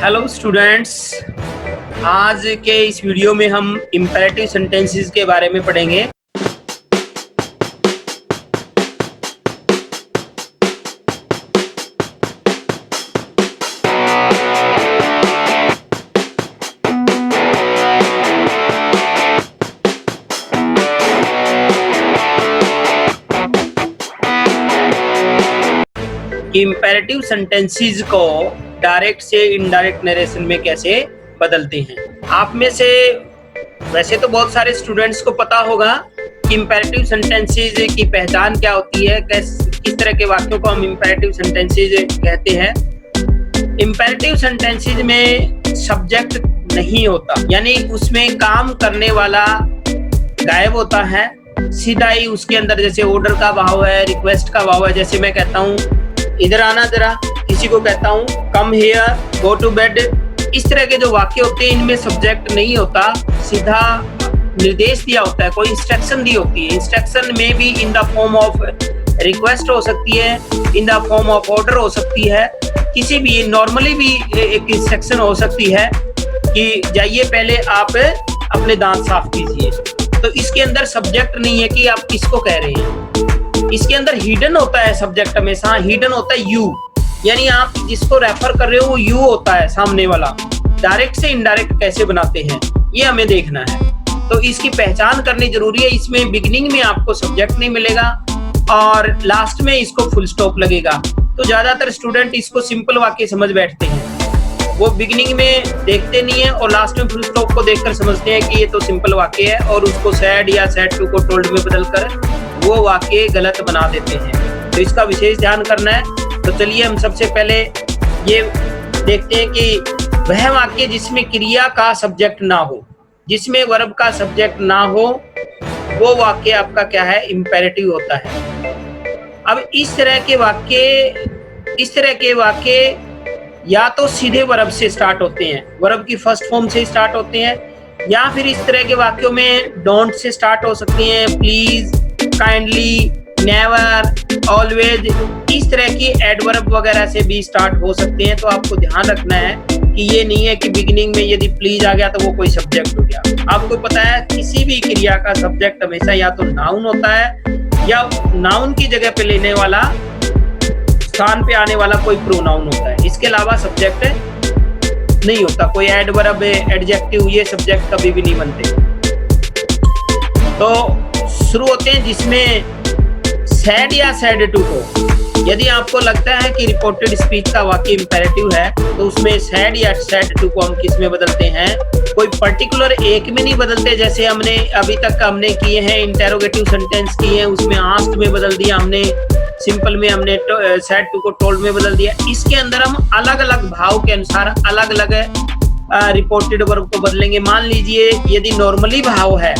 Hello students, आज के इस वीडियो में हम इम्पेरेटिव सेंटेंसेस के बारे में पढ़ेंगे। इम्पेरेटिव सेंटेंसेस को डायरेक्ट से इनडायरेक्ट नरेशन में कैसे बदलते हैं। आप में से वैसे तो बहुत सारे स्टूडेंट्स को पता होगा कि इम्पेरेटिव सेंटेंसेस की पहचान क्या होती है, किस तरह के वाक्यों को हम इम्पेरेटिव सेंटेंसेस कहते हैं। इम्पेरेटिव सेंटेंसेस में सब्जेक्ट नहीं होता, यानी उसमें काम करने वाला गायब होता है। सीधा ही उसके अंदर जैसे ऑर्डर का भाव है, रिक्वेस्ट का भाव है। जैसे मैं कहता हूँ इधर आना जरा, किसी को कहता हूँ come here, go to bed. इस तरह के जो वाक्य होते हैं इनमें सब्जेक्ट नहीं होता, सीधा निर्देश दिया होता है, कोई इंस्ट्रक्शन दी होती है। इंस्ट्रक्शन में भी in the form of request हो सकती है, in the form of order हो सकती है, किसी भी नॉर्मली भी एक इंस्ट्रक्शन हो सकती है कि जाइए पहले आप अपने दांत साफ कीजिए। तो इसके अंदर सब्जेक्ट नहीं है कि आप किसको कह रहे हैं। इसके अंदर हिडन होता है सब्जेक्ट, हमेशा हिडन होता है यू, यानी आप जिसको रेफर कर रहे हो वो यू होता है सामने वाला। डायरेक्ट से इनडायरेक्ट कैसे बनाते हैं ये हमें देखना है, तो इसकी पहचान करनी जरूरी है। इसमें बिगिनिंग में आपको सब्जेक्ट नहीं मिलेगा और लास्ट में इसको फुल स्टॉप लगेगा। तो ज्यादातर स्टूडेंट इसको सिंपल वाक्य समझ बैठते हैं, वो बिगिनिंग में देखते नहीं है और लास्ट में फुल स्टॉप को देखकर समझते हैं कि ये तो सिंपल वाक्य है, और उसको सैड या सैड टू को टोल्ड में बदलकर वो वाक्य गलत बना देते हैं। तो इसका विशेष ध्यान करना है। तो चलिए हम सबसे पहले ये देखते हैं कि वह वाक्य जिसमें क्रिया का सब्जेक्ट ना हो, जिसमें वर्ब का सब्जेक्ट ना हो, वो वाक्य आपका क्या है, इम्पेरेटिव होता है। अब इस तरह के वाक्य या तो सीधे वर्ब से स्टार्ट होते हैं, वर्ब की फर्स्ट फॉर्म से स्टार्ट होते हैं, या फिर इस तरह के वाक्यों में डोंट से स्टार्ट हो सकती हैं, प्लीज, काइंडली, नेवर, ऑलवेज। इस तरह की एडवर्ब वगैरह से भी स्टार्ट हो सकते हैं। तो आपको ध्यान रखना है कि ये नहीं है कि बिगिनिंग में यदि प्लीज आ गया तो वो कोई सब्जेक्ट हो गया। आपको पता है किसी भी क्रिया का सब्जेक्ट हमेशा या तो नाउन होता है या नाउन की जगह पे लेने वाला, स्थान पे आने वाला कोई प्रोनाउन होता है। इसके अलावा सब्जेक्ट नहीं होता। कोई एडवर्ब, एडजेक्टिव, ये सब्जेक्ट कभी भी नहीं बनते। तो शुरू होते हैं जिसमें सैड या सैड टू को। यदि आपको लगता है कि रिपोर्टेड स्पीच का वाक्य इम्पेरेटिव है तो उसमें सैड या सैड टू को हम किस में बदलते हैं, कोई पर्टिकुलर एक में नहीं बदलते। जैसे हमने अभी तक हमने किए हैं, इंटेरोगेटिव सेंटेंस किए हैं, उसमें आस्क्ड में बदल दिया हमने, सिंपल में हमने सैड टू को टोल्ड में बदल दिया। इसके अंदर हम अलग अलग भाव के अनुसार अलग अलग रिपोर्टेड वर्ब को बदलेंगे। मान लीजिए यदि नॉर्मली भाव है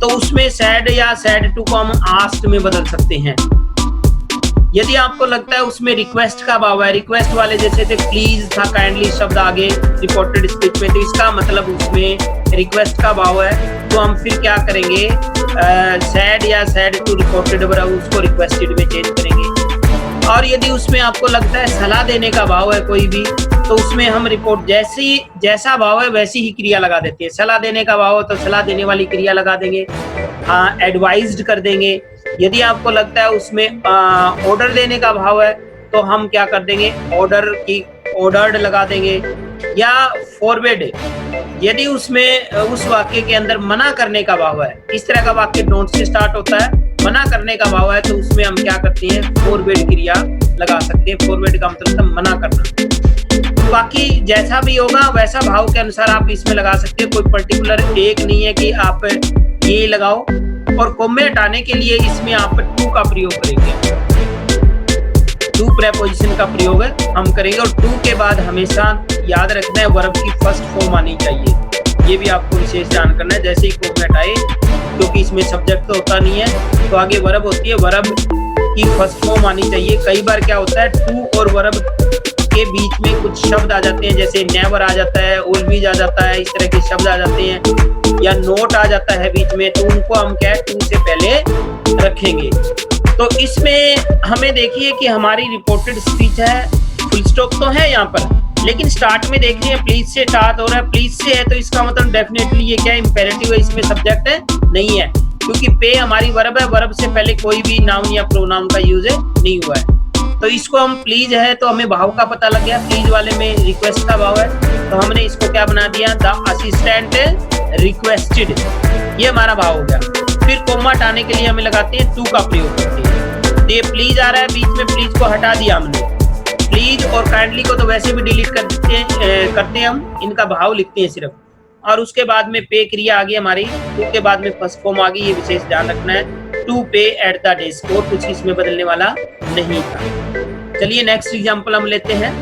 तो उसमें सैड या सैड टू को हम आस्क्ड में बदल सकते हैं। यदि आपको लगता है उसमें रिक्वेस्ट का भाव है, रिक्वेस्ट वाले जैसे थे प्लीज था, काइंडली शब्द आगे रिपोर्टेड स्पीच में, तो इसका मतलब उसमें रिक्वेस्ट का भाव है, तो हम फिर क्या करेंगे, सैड या सैड टू रिपोर्टेड वर्ब उसको रिक्वेस्टेड में चेंज करेंगे। और यदि उसमें आपको लगता है सलाह देने का भाव है कोई भी, तो उसमें हम रिपोर्ट जैसा भाव है वैसी ही क्रिया लगा देते हैं। सलाह देने का भाव है तो सलाह देने वाली क्रिया लगा देंगे, हाँ एडवाइज्ड कर देंगे। यदि आपको लगता है उसमें ऑर्डर देने का भाव है तो हम क्या कर देंगे, ऑर्डर की ऑर्डर्ड लगा देंगे। या फॉरवर्ड, यदि उसमें उस वाक्य के अंदर मना करने का भाव है, इस तरह का वाक्य डोंट से स्टार्ट होता है, मना करने का भाव है, तो उसमें हम क्या करते हैं, फॉरवर्ड क्रिया लगा सकते हैं। फॉरवर्ड का मतलब मना करना। बाकी जैसा भी होगा वैसा भाव के अनुसार आप इसमें लगा सकते हैं। कोई पर्टिकुलर एक नहीं है कि आप ये लगाओ। और कॉमे हटाने के लिए इसमें आप टू का प्रयोग करेंगे, टू प्रेपोजिशन का प्रयोग हम करेंगे। और टू के बाद हमेशा याद रखना है वर्ब की फर्स्ट फॉर्म आनी चाहिए। ये भी आपको विशेष ध्यान करना है। जैसे ही कॉमे हटाए, क्योंकि इसमें सब्जेक्ट तो होता नहीं है तो आगे वर्ब होती है, वर्ब की फर्स्ट फॉर्म आनी चाहिए। कई बार क्या होता है टू और वर्ब के बीच में कुछ शब्द आ जाते हैं, जैसे नेवर आ जाता है, ऑलवेज आ जाता है, इस तरह के शब्द आ जाते हैं, या नोट आ जाता है बीच में, तो उनको हम क्या है टू से पहले रखेंगे। तो इसमें हमें देखिए कि हमारी रिपोर्टेड स्पीच है, फुल स्टॉप तो है यहाँ पर, लेकिन स्टार्ट में देख रहे हैं प्लीज से स्टार्ट हो रहा है, प्लीज से है तो इसका मतलब डेफिनेटली ये क्या इंपेरेटिव है, इसमें सब्जेक्ट है नहीं है, क्योंकि पे हमारी वर्ब है, वर्ब से पहले कोई भी नाउन या प्रोनाउन का यूज नहीं हुआ है। तो इसको हम प्लीज है तो हमें भाव का पता लग गया, प्लीज वाले में रिक्वेस्ट का भाव है, तो हमने इसको क्या बना दिया, द असिस्टेंट रिक्वेस्टेड, ये हमारा भाव हो गया। फिर कोमा हटाने के लिए हमें लगाते हैं टू का प्रयोग करते हैं। तो ये प्लीज आ रहा है बीच में, प्लीज को हटा दिया हमने, प्लीज और काइंडली को तो वैसे भी डिलीट करते हैं हम, इनका भाव लिखते हैं सिर्फ, और उसके बाद में पे क्रिया आ गई हमारी, टू के बाद में फर्स्ट फॉर्म आ गई, ये विशेष ध्यान रखना है, टू पे एट द डेस्क, और कुछ इसमें बदलने वाला नहीं था। चलिए नेक्स्ट एग्जांपल हम लेते हैं।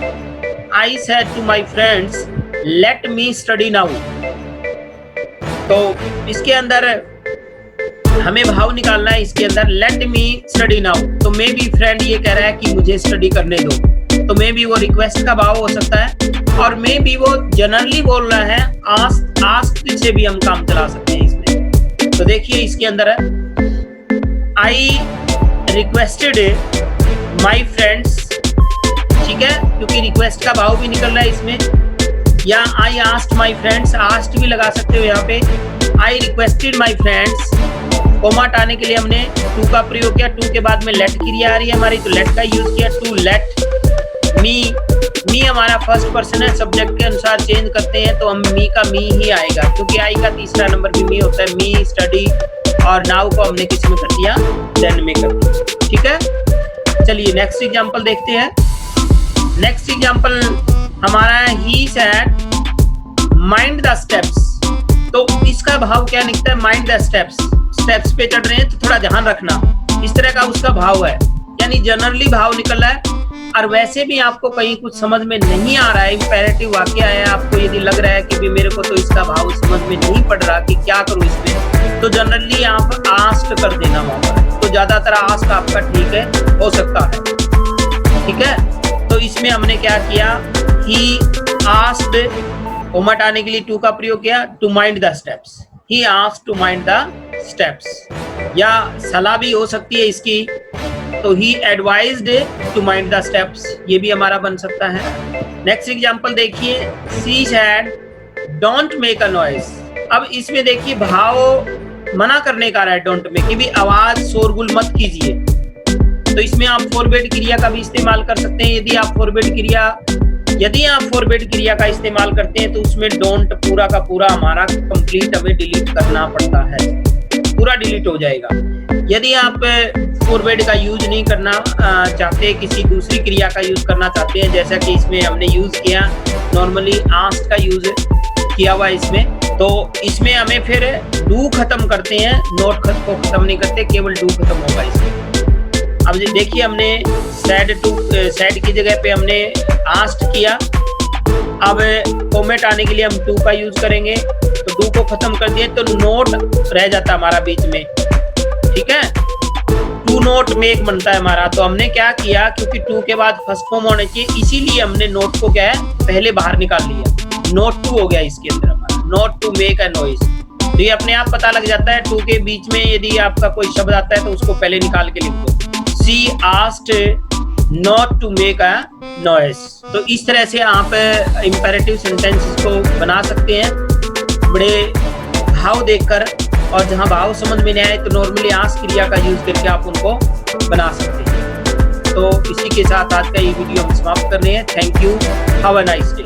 I said to my friends let me study now. तो इसके अंदर हमें भाव निकालना है, इसके अंदर लेट मी स्टडी नाउ, तो मे बी फ्रेंड ये कह रहा है कि मुझे स्टडी करने दो, तो मे बी वो रिक्वेस्ट का भाव हो सकता है, और मे बी वो जनरली बोल रहा है, आस्क से भी हम काम चला सकते हैं इसमें। तो देखिए इसके अंदर है आई रिक्वेस्टेड माई फ्रेंड्स, ठीक है, क्योंकि रिक्वेस्ट का भाव भी निकल रहा है इसमें, या I asked my friends, asked भी लगा सकते हो यहाँ पे, I requested my friends, comma हटाने के लिए हमने टू का प्रयोग किया, टू के बाद में लेट क्रिया आ रही है हमारी, तो लेट का यूज किया, टू लेट मी हमारा फर्स्ट पर्सन है, सब्जेक्ट के अनुसार चेंज करते हैं तो हम मी का मी ही आएगा, क्योंकि आई का तीसरा नंबर भी मी होता है, मी स्टडी, और नाउ को हमने किस में कर दिया, देन में कर दिया, ठीक है। चलिए नेक्स्ट एग्जांपल देखते हैं। नेक्स्ट एग्जांपल हमारा है he said mind the steps, तो इसका भाव क्या निकलता है, माइंड द स्टेप्स, स्टेप्स पे चढ़ रहे हैं तो थोड़ा ध्यान रखना, इस तरह का उसका भाव है, यानी जनरली भाव निकल रहा है। और वैसे भी आपको कहीं कुछ समझ में नहीं आ रहा है, इंपेरेटिव वाक्य है, आपको यदि लग रहा है कि भी मेरे को तो इसका भाव समझ में नहीं पड़ रहा कि क्या करूं इसमें, तो जनरली आप आस्क कर देना वहां पर, तो ज्यादातर आस्क आपका ठीक है, हो सकता है, ठीक है। तो इसमें हमने क्या किया, ही आस्क्ड, कोमा हटाने के लिए टू का प्रयोग किया, to mind the steps, he asked to mind the steps, या सलाह भी हो सकती है इसकी, तो he advised to mind the steps, ये भी हमारा बन सकता है। नेक्स्ट एग्जांपल देखिए, she said don't make a noise, अब इसमें देखिए भाव मना करने का रहा है, डोंट मेक, कि भी आवाज शोरगुल मत कीजिए, तो इसमें आप फॉरवर्ड क्रिया का भी इस्तेमाल कर सकते हैं। यदि आप फॉरवर्ड क्रिया का इस्तेमाल करते हैं तो उसमें डोंट पूरा का पूरा हमारा कंप्लीट हमें डिलीट करना पड़ता है, पूरा डिलीट हो जाएगा। यदि आप फॉरवर्ड का यूज नहीं करना चाहते, किसी दूसरी क्रिया का यूज करना चाहते हैं, जैसा कि इसमें हमने यूज किया, नॉर्मली आस्क का यूज किया हुआ इसमें, तो इसमें हमें फिर डू खत्म करते हैं, नोट को खत्म नहीं करते, केवल डू खत्म होगा इसमें। अब देखिए हमने सेड की जगह पे हमने आस्क्ड किया, अब कॉमेंट आने के लिए हम टू का यूज करेंगे, तो डू को खत्म कर दिए तो नोट रह जाता हमारा बीच में, ठीक है, टू नोट मेक बनता है हमारा। तो हमने क्या किया, क्योंकि टू के बाद फर्स्ट फॉर्म होना चाहिए, इसीलिए हमने नोट को क्या है पहले बाहर निकाल लिया, नोट टू हो गया इसके अंदर हमारा, not to make a noise. तो ये अपने आप पता लग जाता है, टू के बीच में यदि आपका कोई शब्द आता है तो उसको पहले निकाल के लिख दो, she asked not to make a noise. तो इस तरह से आप इंपेरेटिव सेंटेंसेस को बना सकते हैं बड़े भाव देखकर, और जहां भाव समझ में नहीं आए तो नॉर्मली आस्क क्रिया का यूज करके आप उनको बना सकते हैं। तो इसी के साथ आज का ये वीडियो हम समाप्त कर रहे हैं। Thank you, have a nice day.